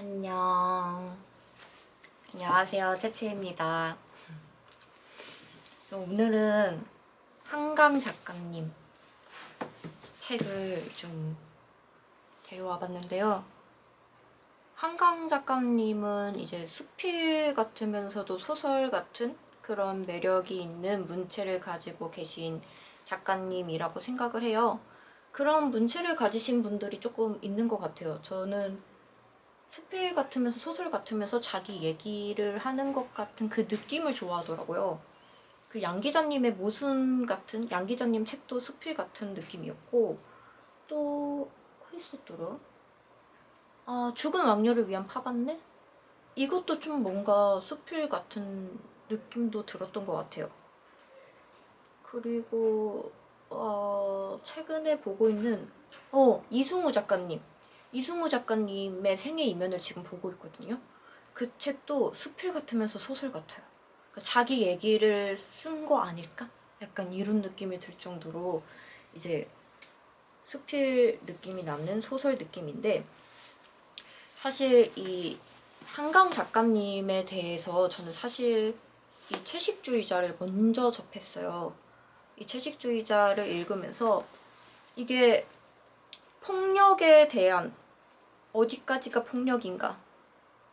안녕. 안녕하세요. 채채입니다. 오늘은 한강 작가님 책을 좀 데려와 봤는데요. 한강 작가님은 이제 수필 같으면서도 소설 같은 그런 매력이 있는 문체를 가지고 계신 작가님이라고 생각을 해요. 그런 문체를 가지신 분들이 조금 있는 것 같아요. 저는 수필 같으면서 소설 같으면서 자기 얘기를 하는 것 같은 그 느낌을 좋아하더라고요. 그 양 기자님의 모순 같은 양 기자님 책도 수필 같은 느낌이었고, 또 있었더라. 죽은 왕녀를 위한 파반네? 이것도 좀 뭔가 수필 같은 느낌도 들었던 것 같아요. 그리고 최근에 보고 있는 이승우 작가님. 이승우 작가님의 생애 이면을 지금 보고 있거든요. 그 책도 수필 같으면서 소설 같아요. 그러니까 자기 얘기를 쓴 거 아닐까? 약간 이런 느낌이 들 정도로 이제 수필 느낌이 남는 소설 느낌인데, 사실 이 한강 작가님에 대해서 저는 사실 이 채식주의자를 먼저 접했어요. 이 채식주의자를 읽으면서 이게 폭력에 대한, 어디까지가 폭력인가?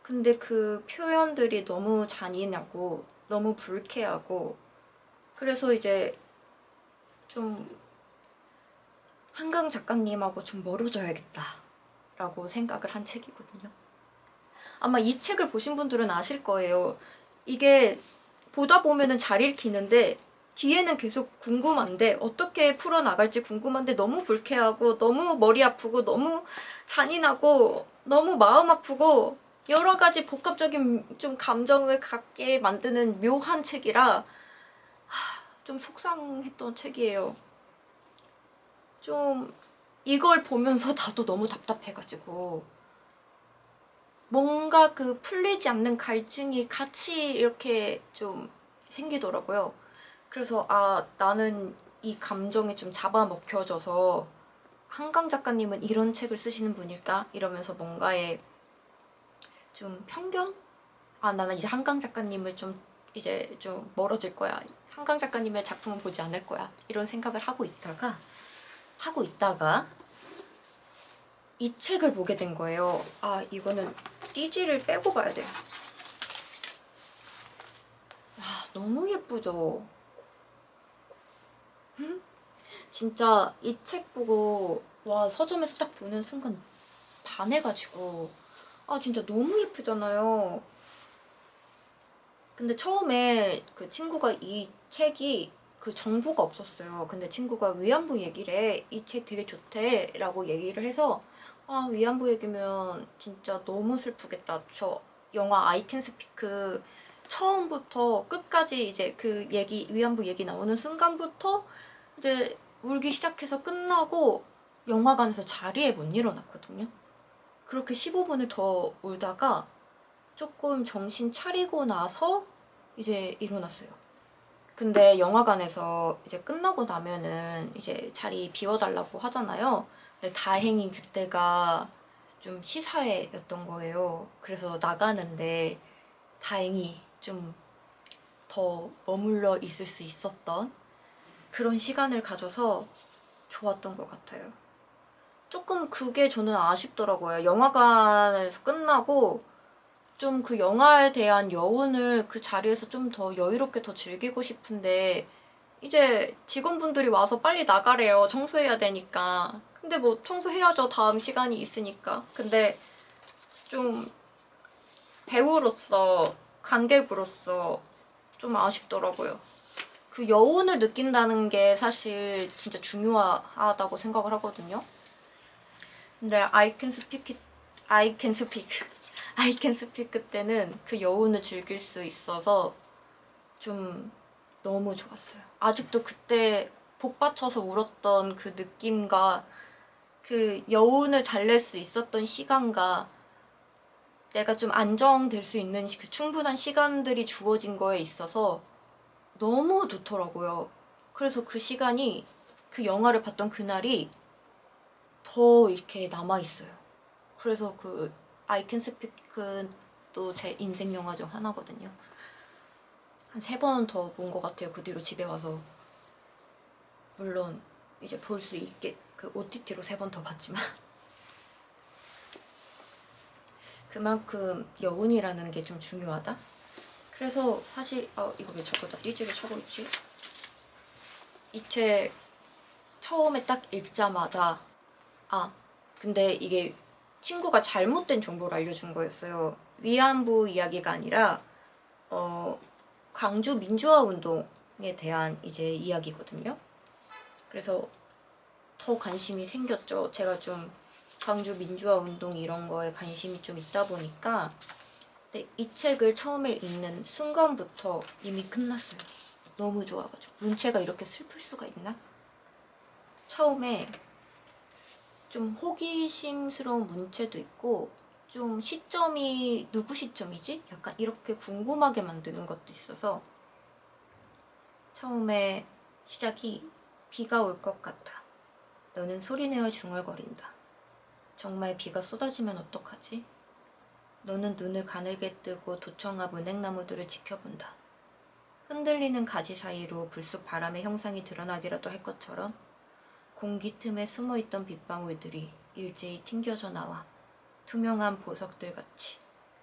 근데 그 표현들이 너무 잔인하고 너무 불쾌하고, 그래서 이제 좀 한강 작가님하고 좀 멀어져야겠다 라고 생각을 한 책이거든요. 아마 이 책을 보신 분들은 아실 거예요. 이게 보다 보면은 잘 읽히는데 뒤에는 계속 궁금한데, 어떻게 풀어나갈지 궁금한데 너무 불쾌하고 너무 머리 아프고 너무 잔인하고 너무 마음 아프고 여러 가지 복합적인 좀 감정을 갖게 만드는 묘한 책이라 좀 속상했던 책이에요. 좀 이걸 보면서 나도 너무 답답해가지고 뭔가 그 풀리지 않는 갈증이 같이 이렇게 좀 생기더라고요. 그래서 나는 이 감정이 좀 잡아먹혀져서 한강 작가님은 이런 책을 쓰시는 분일까? 이러면서 뭔가에 좀 편견? 나는 이제 한강 작가님을 좀 이제 좀 멀어질 거야. 한강 작가님의 작품은 보지 않을 거야. 이런 생각을 하고 있다가 이 책을 보게 된 거예요. 이거는 띠지를 빼고 봐야 돼. 너무 예쁘죠? 진짜 이 책 보고 서점에서 딱 보는 순간 반해가지고 진짜 너무 예쁘잖아요. 근데 처음에 그 친구가 이 책이 그 정보가 없었어요. 근데 친구가 위안부 얘기래. 이 책 되게 좋대 라고 얘기를 해서 위안부 얘기면 진짜 너무 슬프겠다. 저 영화 I Can Speak 처음부터 끝까지 이제 그 얘기, 위안부 얘기 나오는 순간부터 이제 울기 시작해서 끝나고 영화관에서 자리에 못 일어났거든요. 그렇게 15분을 더 울다가 조금 정신 차리고 나서 이제 일어났어요. 근데 영화관에서 이제 끝나고 나면은 이제 자리 비워달라고 하잖아요. 근데 다행히 그때가 좀 시사회였던 거예요. 그래서 나가는데 다행히 좀 더 머물러 있을 수 있었던 그런 시간을 가져서 좋았던 것 같아요. 조금 그게 저는 아쉽더라고요. 영화관에서 끝나고 좀 그 영화에 대한 여운을 그 자리에서 좀 더 여유롭게 더 즐기고 싶은데, 이제 직원분들이 와서 빨리 나가래요. 청소해야 되니까. 근데 뭐 청소해야죠. 다음 시간이 있으니까. 근데 좀 배우로서, 관객으로서 좀 아쉽더라고요. 그 여운을 느낀다는 게 사실 진짜 중요하다고 생각을 하거든요. 근데 I can speak I can speak 그때는 그 여운을 즐길 수 있어서 좀 너무 좋았어요. 아직도 그때 복받쳐서 울었던 그 느낌과 그 여운을 달랠 수 있었던 시간과 내가 좀 안정될 수 있는 그 충분한 시간들이 주어진 거에 있어서 너무 좋더라고요. 그래서 그 시간이, 그 영화를 봤던 그날이 더 이렇게 남아있어요. 그래서 그 I Can Speak은 또 제 인생 영화 중 하나거든요. 한 3번 더 본 것 같아요. 그 뒤로 집에 와서. 물론 이제 볼 수 있게 그 OTT로 3번 더 봤지만 그만큼 여운이라는 게 좀 중요하다. 그래서 사실 이거 왜 자꾸 나 띠지를 차고 있지? 이 책 처음에 딱 읽자마자 근데 이게 친구가 잘못된 정보를 알려준 거였어요. 위안부 이야기가 아니라 광주 민주화 운동에 대한 이제 이야기거든요. 그래서 더 관심이 생겼죠. 제가 좀 광주 민주화 운동 이런 거에 관심이 좀 있다 보니까. 근데 이 책을 처음에 읽는 순간부터 이미 끝났어요. 너무 좋아가지고. 문체가 이렇게 슬플 수가 있나? 처음에 좀 호기심스러운 문체도 있고 좀 시점이 누구 시점이지? 약간 이렇게 궁금하게 만드는 것도 있어서 처음에 시작이 비가 올 것 같아. 너는 소리내어 중얼거린다. 정말 비가 쏟아지면 어떡하지? 너는 눈을 가늘게 뜨고 도청 앞 은행나무들을 지켜본다. 흔들리는 가지 사이로 불쑥 바람의 형상이 드러나기라도 할 것처럼 공기 틈에 숨어있던 빗방울들이 일제히 튕겨져 나와 투명한 보석들 같이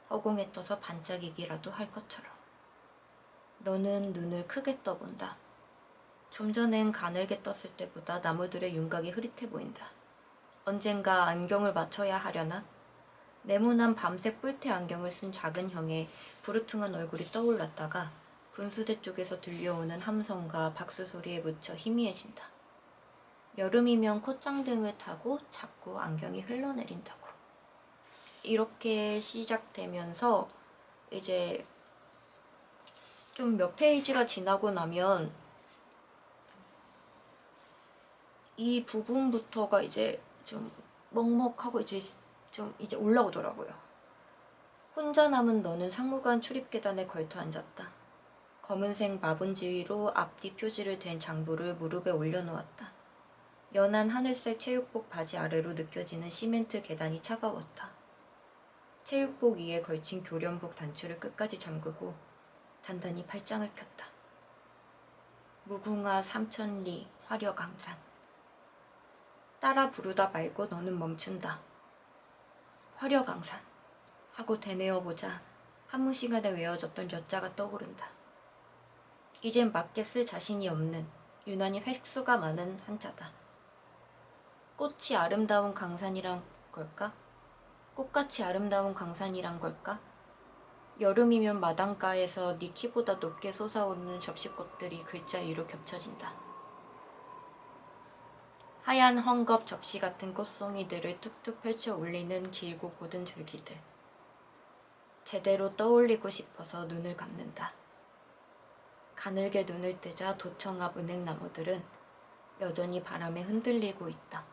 허공에 떠서 반짝이기라도 할 것처럼. 너는 눈을 크게 떠본다. 좀 전엔 가늘게 떴을 때보다 나무들의 윤곽이 흐릿해 보인다. 언젠가 안경을 맞춰야 하려나? 네모난 밤색 뿔테 안경을 쓴 작은 형의 부르퉁한 얼굴이 떠올랐다가 분수대 쪽에서 들려오는 함성과 박수 소리에 묻혀 희미해진다. 여름이면 콧장등을 타고 자꾸 안경이 흘러내린다고. 이렇게 시작되면서 이제 좀 몇 페이지가 지나고 나면 이 부분부터가 이제 좀 먹먹하고 이제 올라오더라고요. 혼자 남은 너는 상무관 출입계단에 걸터 앉았다. 검은색 마분지위로 앞뒤 표지를 댄 장부를 무릎에 올려놓았다. 연한 하늘색 체육복 바지 아래로 느껴지는 시멘트 계단이 차가웠다. 체육복 위에 걸친 교련복 단추를 끝까지 잠그고 단단히 팔짱을 켰다. 무궁화 삼천리 화려강산. 따라 부르다 말고 너는 멈춘다. 화려강산 하고 되뇌어보자 한무 시간에 외워졌던 엿자가 떠오른다. 이젠 맞게 쓸 자신이 없는 유난히 획수가 많은 한자다. 꽃이 아름다운 강산이란 걸까? 꽃같이 아름다운 강산이란 걸까? 여름이면 마당가에서 네 키보다 높게 솟아오르는 접시꽃들이 글자 위로 겹쳐진다. 하얀 헝겊 접시 같은 꽃송이들을 툭툭 펼쳐 올리는 길고 고든 줄기들. 제대로 떠올리고 싶어서 눈을 감는다. 가늘게 눈을 뜨자 도청 앞 은행나무들은 여전히 바람에 흔들리고 있다.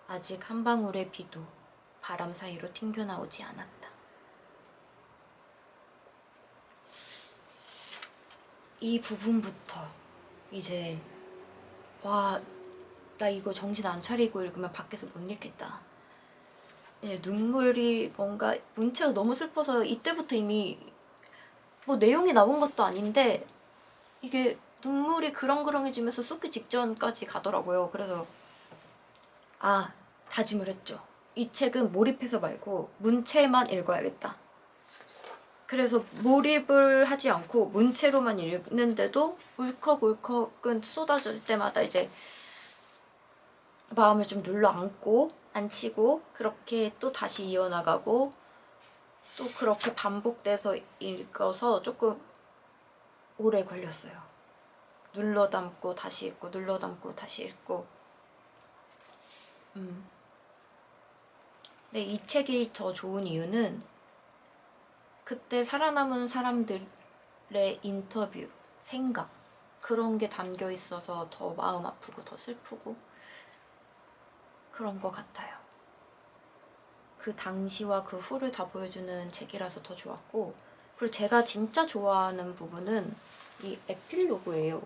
아직 한 방울의 비도 바람 사이로 튕겨나오지 않았다. 이 부분부터 이제 나 이거 정신 안 차리고 읽으면 밖에서 못 읽겠다. 눈물이 뭔가 문체가 너무 슬퍼서 이때부터 이미 뭐 내용이 나온 것도 아닌데 이게 눈물이 그렁그렁해지면서 쏟기 직전까지 가더라고요. 그래서 다짐을 했죠. 이 책은 몰입해서 말고 문체만 읽어야겠다. 그래서 몰입을 하지 않고 문체로만 읽는데도 울컥울컥은 쏟아질 때마다 이제 마음을 좀 눌러안고 그렇게 또 다시 이어나가고 또 그렇게 반복돼서 읽어서 조금 오래 걸렸어요. 눌러담고 다시 읽고 눌러담고 다시 읽고. 근데 이 책이 더 좋은 이유는 그때 살아남은 사람들의 인터뷰, 생각 그런 게 담겨 있어서 더 마음 아프고 더 슬프고 그런 것 같아요. 그 당시와 그 후를 다 보여주는 책이라서 더 좋았고, 그리고 제가 진짜 좋아하는 부분은 이 에필로그예요.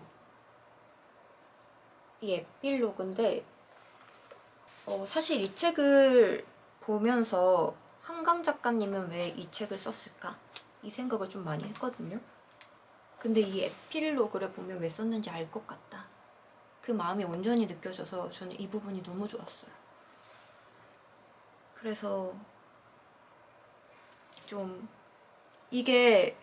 이 에필로그인데 사실 이 책을 보면서 한강 작가님은 왜 이 책을 썼을까? 이 생각을 좀 많이 했거든요. 근데 이 에필로그를 보면 왜 썼는지 알 것 같다. 그 마음이 온전히 느껴져서 저는 이 부분이 너무 좋았어요. 그래서 좀 이게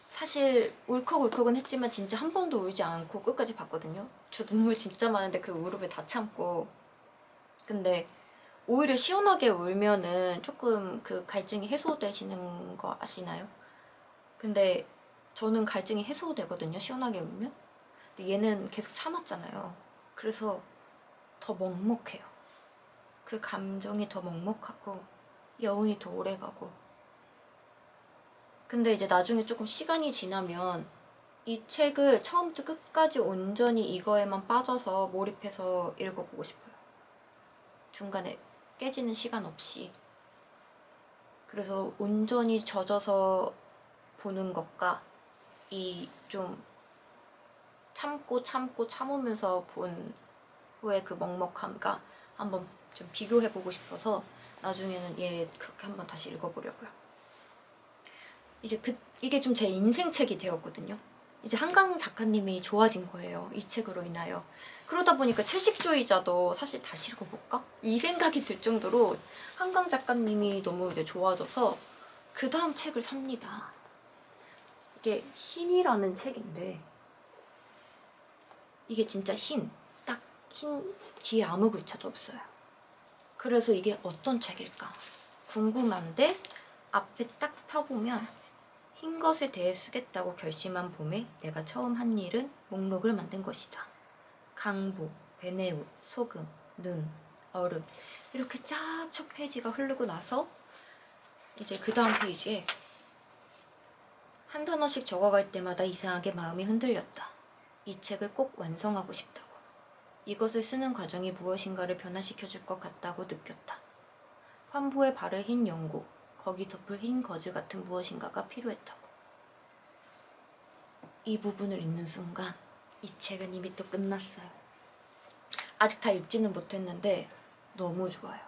사실 울컥울컥은 했지만 진짜 한 번도 울지 않고 끝까지 봤거든요. 저 눈물 진짜 많은데 그 울음을 다 참고. 근데 오히려 시원하게 울면은 조금 그 갈증이 해소되시는 거 아시나요? 근데 저는 갈증이 해소되거든요, 시원하게 울면. 근데 얘는 계속 참았잖아요. 그래서 더 먹먹해요. 그 감정이 더 먹먹하고 여운이 더 오래가고. 근데 이제 나중에 조금 시간이 지나면 이 책을 처음부터 끝까지 온전히 이거에만 빠져서 몰입해서 읽어보고 싶어요. 중간에 깨지는 시간 없이. 그래서 온전히 젖어서 보는 것과 이 좀 참고 참고 참으면서 본 후에 그 먹먹함과 한번 좀 비교해보고 싶어서 나중에는 얘 그렇게 한번 다시 읽어보려고요. 이제 이게 좀 제 인생책이 되었거든요. 이제 한강 작가님이 좋아진 거예요. 이 책으로 인하여. 그러다 보니까 채식주의자도 사실 다시 읽어볼까? 이 생각이 들 정도로 한강 작가님이 너무 이제 좋아져서 그 다음 책을 삽니다. 이게 흰이라는 책인데 이게 진짜 흰, 딱 흰, 뒤에 아무 글자도 없어요. 그래서 이게 어떤 책일까 궁금한데 앞에 딱 펴보면 흰 것에 대해 쓰겠다고 결심한 봄에 내가 처음 한 일은 목록을 만든 것이다. 강보, 베네옷, 소금, 눈, 얼음 이렇게 쫙 첫 페이지가 흐르고 나서 이제 그 다음 페이지에 한 단어씩 적어갈 때마다 이상하게 마음이 흔들렸다. 이 책을 꼭 완성하고 싶다고. 이것을 쓰는 과정이 무엇인가를 변화시켜줄 것 같다고 느꼈다. 환부에 바를 흰 연고, 거기 덮을 흰 거즈 같은 무엇인가가 필요했다고. 이 부분을 읽는 순간 이 책은 이미 또 끝났어요. 아직 다 읽지는 못했는데 너무 좋아요.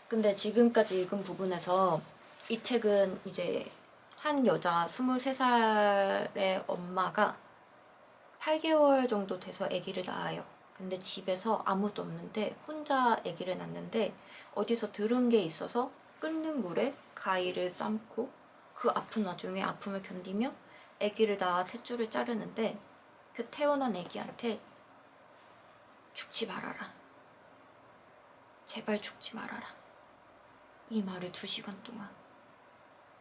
근데 지금까지 읽은 부분에서 이 책은 이제 한 여자 23살의 엄마가 8개월 정도 돼서 아기를 낳아요. 근데 집에서 아무도 없는데 혼자 아기를 낳는데 어디서 들은 게 있어서 끓는 물에 가위를 삶고 그 아픈 와중에 아픔을 견디며 아기를 낳아 탯줄을 자르는데 그 태어난 아기한테 죽지 말아라. 제발 죽지 말아라. 이 말을 2시간 동안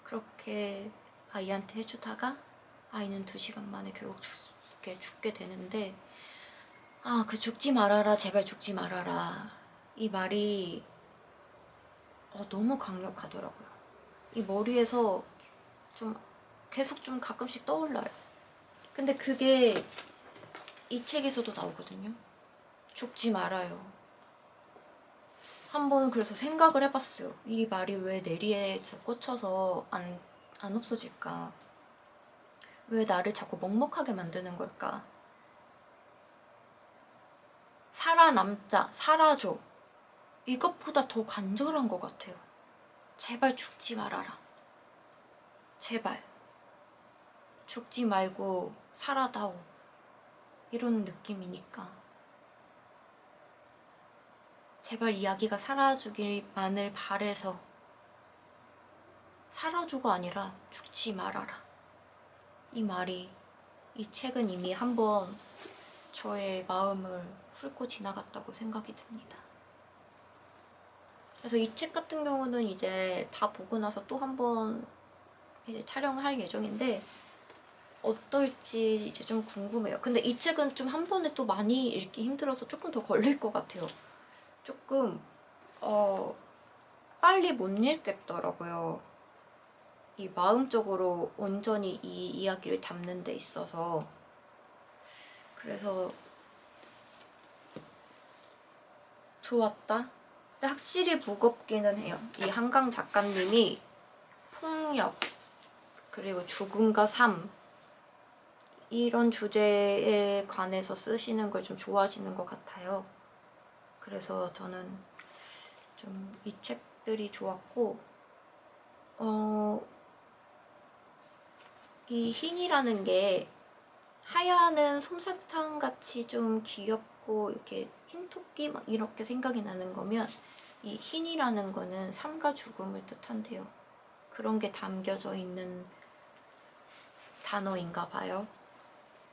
그렇게 아이한테 해주다가 아이는 2시간 만에 결국 죽게 되는데 그 죽지 말아라 제발 죽지 말아라 이 말이 너무 강력하더라고요. 이 머리에서 좀 계속 좀 가끔씩 떠올라요. 근데 그게 이 책에서도 나오거든요. 죽지 말아요. 한번 그래서 생각을 해봤어요. 이 말이 왜 내리에 꽂혀서 안 없어질까? 왜 나를 자꾸 먹먹하게 만드는 걸까? 살아남자, 살아줘. 이것보다 더 간절한 것 같아요. 제발 죽지 말아라. 제발. 죽지 말고 살아다오. 이런 느낌이니까. 제발 이 아기가 살아주길만을 바래서 살아줘가 아니라 죽지 말아라. 이 말이 이 책은 이미 한번 저의 마음을 훑고 지나갔다고 생각이 듭니다. 그래서 이 책 같은 경우는 이제 다 보고 나서 또 한 번 이제 촬영을 할 예정인데 어떨지 이제 좀 궁금해요. 근데 이 책은 좀 한 번에 또 많이 읽기 힘들어서 조금 더 걸릴 것 같아요. 조금 빨리 못 읽겠더라고요. 이 마음적으로 온전히 이 이야기를 담는 데 있어서. 그래서 좋았다. 근데 확실히 무겁기는 해요. 이 한강 작가님이 폭력 그리고 죽음과 삶 이런 주제에 관해서 쓰시는 걸 좀 좋아하시는 것 같아요. 그래서 저는 좀 이 책들이 좋았고 이 흰이라는 게 하얀은 솜사탕 같이 좀 귀엽고 이렇게 흰 토끼 막 이렇게 생각이 나는 거면, 이 흰이라는 거는 삶과 죽음을 뜻한대요. 그런 게 담겨져 있는 단어인가 봐요.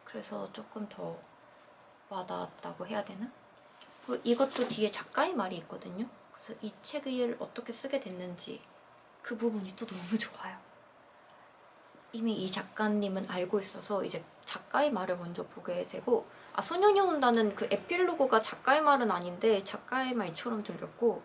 그래서 조금 더 와닿았다고 해야 되나? 그리고 이것도 뒤에 작가의 말이 있거든요. 그래서 이 책을 어떻게 쓰게 됐는지 그 부분이 또 너무 좋아요. 이미 이 작가님은 알고 있어서 이제 작가의 말을 먼저 보게 되고, 소년이 온다는 그 에필로그가 작가의 말은 아닌데 작가의 말처럼 들렸고,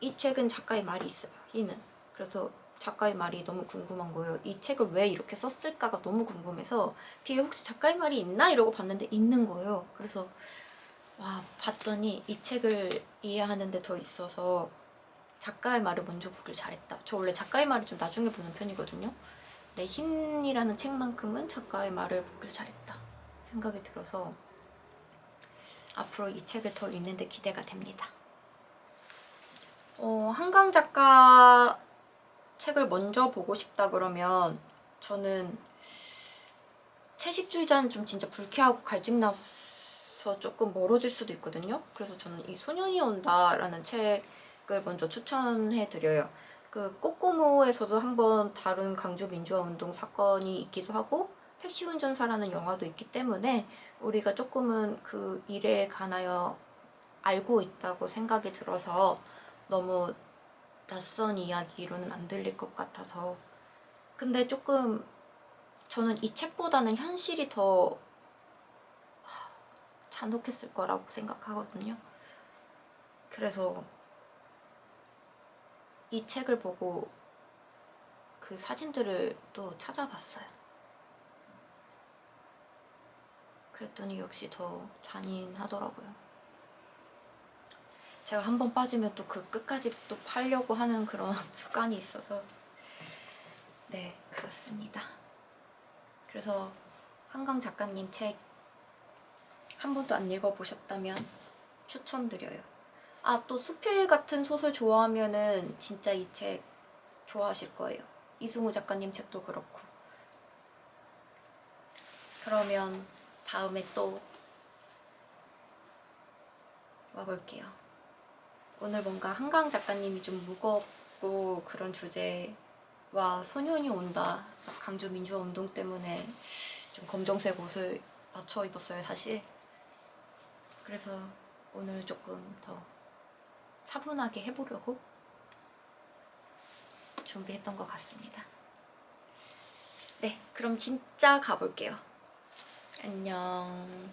이 책은 작가의 말이 있어요, 이는. 그래서 작가의 말이 너무 궁금한 거예요. 이 책을 왜 이렇게 썼을까가 너무 궁금해서 뒤에 혹시 작가의 말이 있나? 이러고 봤는데 있는 거예요. 그래서 와, 봤더니 이 책을 이해하는 데 더 있어서 작가의 말을 먼저 보길 잘했다. 저 원래 작가의 말을 좀 나중에 보는 편이거든요. 내 흰이라는 책만큼은 작가의 말을 보길 잘했다 생각이 들어서 앞으로 이 책을 더 읽는데 기대가 됩니다. 한강 작가 책을 먼저 보고 싶다 그러면 저는 채식주의자는 좀 진짜 불쾌하고 갈증나서 조금 멀어질 수도 있거든요. 그래서 저는 이 소년이 온다라는 책을 먼저 추천해드려요. 그 꼬꼬무에서도 한번 다룬 강주 민주화 운동 사건이 있기도 하고 택시 운전사라는 영화도 있기 때문에 우리가 조금은 그 일에 관하여 알고 있다고 생각이 들어서 너무 낯선 이야기로는 안 들릴 것 같아서. 근데 조금 저는 이 책보다는 현실이 더 잔혹했을 거라고 생각하거든요. 그래서 이 책을 보고 그 사진들을 또 찾아봤어요. 그랬더니 역시 더 잔인하더라고요. 제가 한번 빠지면 또 그 끝까지 또 팔려고 하는 그런 습관이 있어서. 네, 그렇습니다. 그래서 한강 작가님 책 한 번도 안 읽어보셨다면 추천드려요. 또 수필 같은 소설 좋아하면은 진짜 이 책 좋아하실 거예요. 이승우 작가님 책도 그렇고. 그러면 다음에 또 와볼게요. 오늘 뭔가 한강 작가님이 좀 무겁고 그런 주제와 소년이 온다, 강주 민주화 운동 때문에 좀 검정색 옷을 맞춰 입었어요, 사실. 그래서 오늘 조금 더 차분하게 해보려고 준비했던 것 같습니다. 네, 그럼 진짜 가볼게요. 안녕.